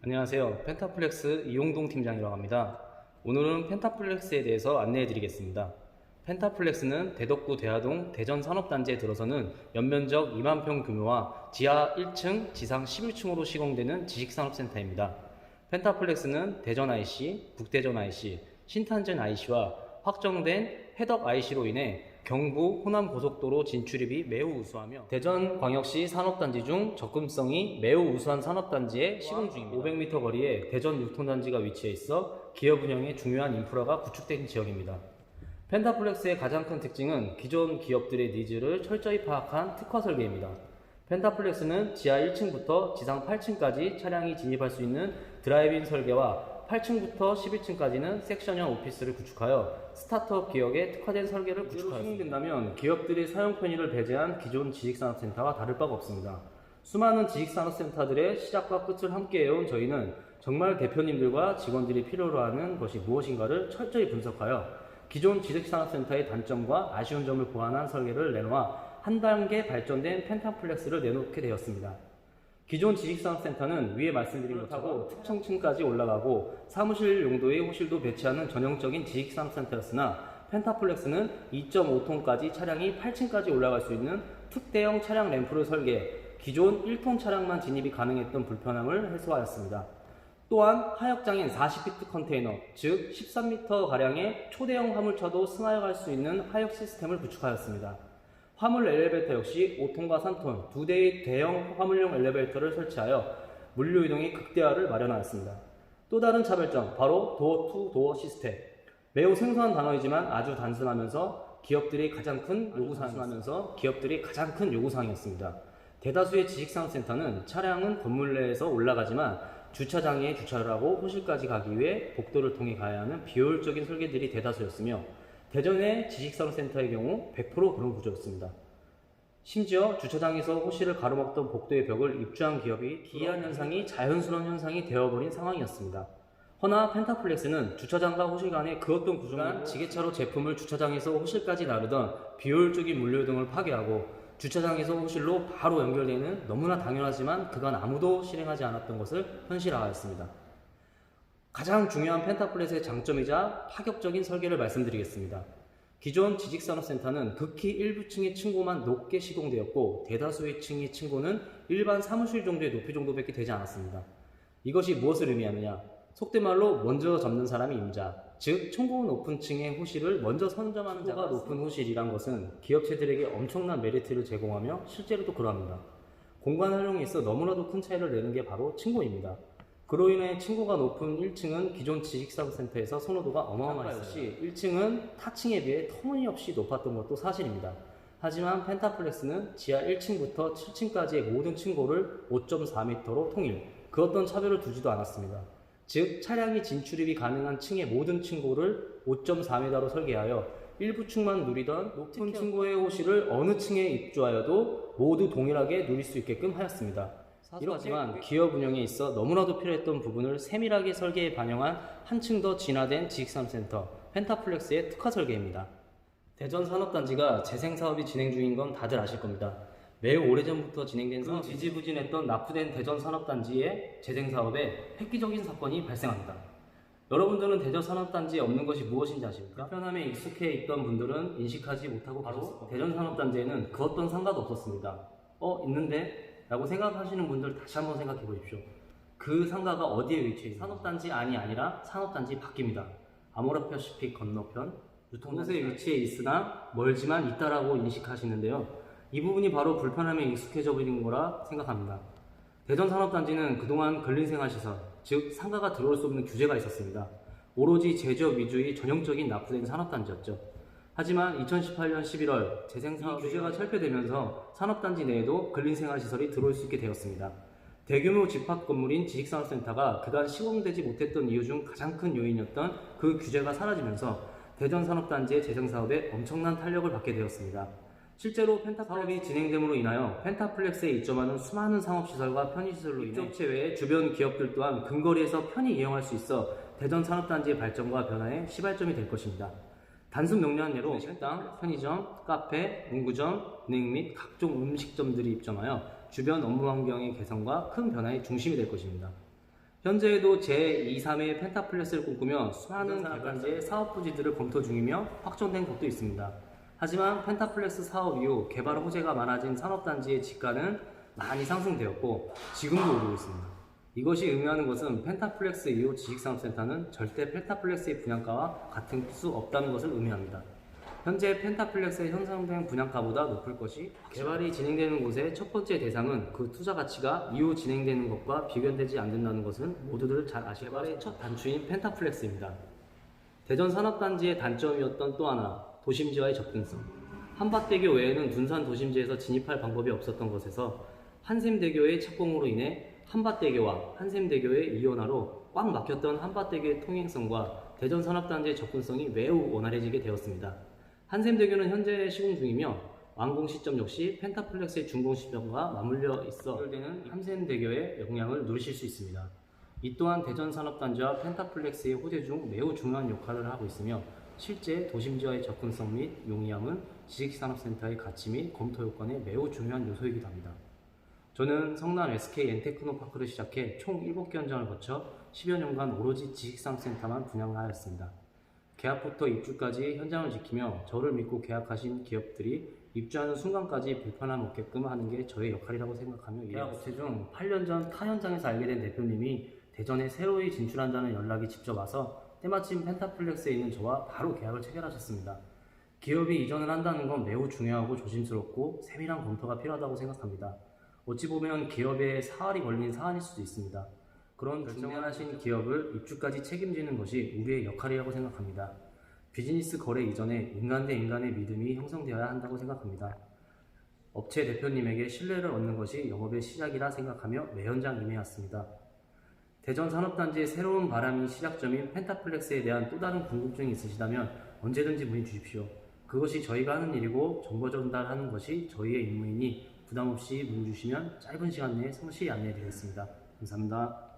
안녕하세요. 펜타플렉스 이용동 팀장이라고 합니다. 오늘은 펜타플렉스에 대해서 안내해 드리겠습니다. 펜타플렉스는 대덕구 대하동 대전산업단지에 들어서는 연면적 2만 평 규모와 지하 1층, 지상 11층으로 시공되는 지식산업센터입니다. 펜타플렉스는 대전 IC, 북대전 IC, 신탄전 IC와 확정된 해덕 IC로 인해 경부 호남 고속도로 진출입이 매우 우수하며 대전광역시 산업단지 중 접근성이 매우 우수한 산업단지에 시공 중입니다. 500m 거리에 대전 유통단지가 위치해 있어 기업 운영에 중요한 인프라가 구축된 지역입니다. 펜타플렉스의 가장 큰 특징은 기존 기업들의 니즈를 철저히 파악한 특화 설계입니다. 펜타플렉스는 지하 1층부터 지상 8층까지 차량이 진입할 수 있는 드라이브인 설계와 8층부터 11층까지는 섹션형 오피스를 구축하여 스타트업 기업에 특화된 설계를 구축하였습니다. 시행된다면 기업들의 사용 편의를 배제한 기존 지식산업센터와 다를 바가 없습니다. 수많은 지식산업센터들의 시작과 끝을 함께 해온 저희는 정말 대표님들과 직원들이 필요로 하는 것이 무엇인가를 철저히 분석하여 기존 지식산업센터의 단점과 아쉬운 점을 보완한 설계를 내놓아 한 단계 발전된 펜타플렉스를 내놓게 되었습니다. 기존 지식산업센터는 위에 말씀드린 것처럼 특성층까지 올라가고 사무실 용도의 호실도 배치하는 전형적인 지식산업센터였으나 펜타플렉스는 2.5톤까지 차량이 8층까지 올라갈 수 있는 특대형 차량 램프를 설계해 기존 1톤 차량만 진입이 가능했던 불편함을 해소하였습니다. 또한 하역장인 40피트 컨테이너, 즉 13m가량의 초대형 화물차도 승하여갈 수 있는 하역 시스템을 구축하였습니다. 화물 엘리베이터 역시 5톤과 3톤, 2대의 대형 화물용 엘리베이터를 설치하여 물류 이동의 극대화를 마련하였습니다. 또 다른 차별점, 바로 도어 투 도어 시스템. 매우 생소한 단어이지만 아주 단순하면서 기업들이 가장 큰 요구사항이었습니다. 대다수의 지식산업센터는 차량은 건물 내에서 올라가지만 주차장에 주차를 하고 호실까지 가기 위해 복도를 통해 가야 하는 비효율적인 설계들이 대다수였으며 대전의 지식산업센터의 경우 100% 그런 구조였습니다. 심지어 주차장에서 호실을 가로막던 복도의 벽을 입주한 기업이 기이한 현상이 자연스러운 현상이 되어버린 상황이었습니다. 허나 펜타플렉스는 주차장과 호실 간의 그 어떤 구조가 지게차로 제품을 주차장에서 호실까지 나르던 비효율적인 물류 등을 파괴하고 주차장에서 호실로 바로 연결되는 너무나 당연하지만 그간 아무도 실행하지 않았던 것을 현실화하였습니다. 가장 중요한 펜타플렉스의 장점이자 파격적인 설계를 말씀드리겠습니다. 기존 지식산업센터는 극히 일부 층의 층고만 높게 시공되었고 대다수의 층의 층고는 일반 사무실 정도의 높이 정도밖에 되지 않았습니다. 이것이 무엇을 의미하느냐? 속된 말로 먼저 잡는 사람이 임자, 즉 층고 높은 층의 호실을 먼저 선점하는 자가 높은 호실이란 것은 기업체들에게 엄청난 메리트를 제공하며 실제로도 그러합니다. 공간 활용에 있어 너무나도 큰 차이를 내는 게 바로 층고입니다. 그로 인해 층고가 높은 1층은 기존 지식산업센터에서 선호도가 어마어마했으니 1층은 타층에 비해 터무니없이 높았던 것도 사실입니다. 하지만 펜타플렉스는 지하 1층부터 7층까지의 모든 층고를 5.4m로 통일, 그 어떤 차별을 두지도 않았습니다. 즉 차량이 진출입이 가능한 층의 모든 층고를 5.4m로 설계하여 일부 층만 누리던 높은 층고의 호실을 어느 층에 입주하여도 모두 동일하게 누릴 수 있게끔 하였습니다. 이렇지만 기업 운영에 있어 너무나도 필요했던 부분을 세밀하게 설계에 반영한 한층 더 진화된 지식산업센터 펜타플렉스의 특화 설계입니다. 대전 산업단지가 재생사업이 진행 중인 건 다들 아실 겁니다. 매우 오래전부터 진행된 사업, 지지부진했던 납부된 대전 산업단지의 재생사업에 획기적인 사건이 발생합니다. 여러분들은 대전 산업단지에 없는 것이 무엇인지 아십니까? 불편함에 익숙해 있던 분들은 인식하지 못하고 바로 대전 산업단지에는 그 어떤 상가도 없었습니다. 있는데? 라고 생각하시는 분들 다시 한번 생각해 보십시오. 그 상가가 어디에 위치해 있는지 산업단지 안이 아니라 산업단지 밖입니다. 아모레퍼시픽 건너편 유통단지에 위치해 있으나 멀지만 있다라고 인식하시는데요. 이 부분이 바로 불편함에 익숙해져 버린 거라 생각합니다. 대전 산업단지는 그동안 근린생활시설, 즉 상가가 들어올 수 없는 규제가 있었습니다. 오로지 제조업 위주의 전형적인 납부된 산업단지였죠. 하지만 2018년 11월 재생사업 규제가 철폐되면서 산업단지 내에도 근린생활시설이 들어올 수 있게 되었습니다. 대규모 집합 건물인 지식산업센터가 그간 시공되지 못했던 이유 중 가장 큰 요인이었던 그 규제가 사라지면서 대전 산업단지의 재생사업에 엄청난 탄력을 받게 되었습니다. 실제로 펜타사업이 진행됨으로 인하여 펜타플렉스에 입점하는 수많은 상업시설과 편의시설로 인해 입점체 외에 주변 기업들 또한 근거리에서 편히 이용할 수 있어 대전 산업단지의 발전과 변화에 시발점이 될 것입니다. 단순 명료한 예로 식당, 편의점, 카페, 문구점, 은행 및 각종 음식점들이 입점하여 주변 업무 환경의 개선과 큰 변화의 중심이 될 것입니다. 현재에도 제2, 3의 펜타플렉스를 꿈꾸며 수많은 개발지의 사업 부지들을 검토 중이며 확정된 곳도 있습니다. 하지만 펜타플렉스 사업 이후 개발 호재가 많아진 산업단지의 지가는 많이 상승되었고 지금도 오르고 있습니다. 이것이 의미하는 것은 펜타플렉스 이후 지식산업센터는 절대 펜타플렉스의 분양가와 같을 수 없다는 것을 의미합니다. 현재 펜타플렉스의 형성된 분양가보다 높을 것이 개발이 진행되는 곳의 첫 번째 대상은 그 투자 가치가 이후 진행되는 것과 비교되지 않는다는 것은 모두들 잘 아시는 개발의 첫 단추인 펜타플렉스입니다. 대전 산업단지의 단점이었던 또 하나, 도심지와의 접근성. 한밭대교 외에는 둔산 도심지에서 진입할 방법이 없었던 것에서 한샘대교의 착공으로 인해 한밭대교와 한샘대교의 이원화로 꽉 막혔던 한밭대교의 통행성과 대전 산업단지의 접근성이 매우 원활해지게 되었습니다. 한샘대교는 현재 시공 중이며 완공 시점 역시 펜타플렉스의 준공 시점과 맞물려 있어 연결되는 한샘대교의 영향을 누리실 수 있습니다. 이 또한 대전 산업단지와 펜타플렉스의 호재 중 매우 중요한 역할을 하고 있으며 실제 도심지와의 접근성 및 용이함은 지식산업센터의 가치 및 검토 요건에 매우 중요한 요소이기도 합니다. 저는 성남 SK 엔테크노파크를 시작해 총 7개 현장을 거쳐 10여 년간 오로지 지식산업센터만 분양하였습니다. 계약부터 입주까지 현장을 지키며 저를 믿고 계약하신 기업들이 입주하는 순간까지 불편함 없게끔 하는 게 저의 역할이라고 생각하며 계약 업체 중 8년 전 타 현장에서 알게 된 대표님이 대전에 새로이 진출한다는 연락이 직접 와서 때마침 펜타플렉스에 있는 저와 바로 계약을 체결하셨습니다. 기업이 이전을 한다는 건 매우 중요하고 조심스럽고 세밀한 검토가 필요하다고 생각합니다. 어찌 보면 기업에 사활이 걸린 사안일 수도 있습니다. 그런 중요하신 기업을 입주까지 책임지는 것이 우리의 역할이라고 생각합니다. 비즈니스 거래 이전에 인간 대 인간의 믿음이 형성되어야 한다고 생각합니다. 업체 대표님에게 신뢰를 얻는 것이 영업의 시작이라 생각하며 매 현장 임해왔습니다. 대전 산업단지의 새로운 바람이 시작점인 펜타플렉스에 대한 또 다른 궁금증이 있으시다면 언제든지 문의 주십시오. 그것이 저희가 하는 일이고 정보 전달하는 것이 저희의 임무이니 부담 없이 문의 주시면 짧은 시간 내에 성실히 안내해 드리겠습니다. 감사합니다.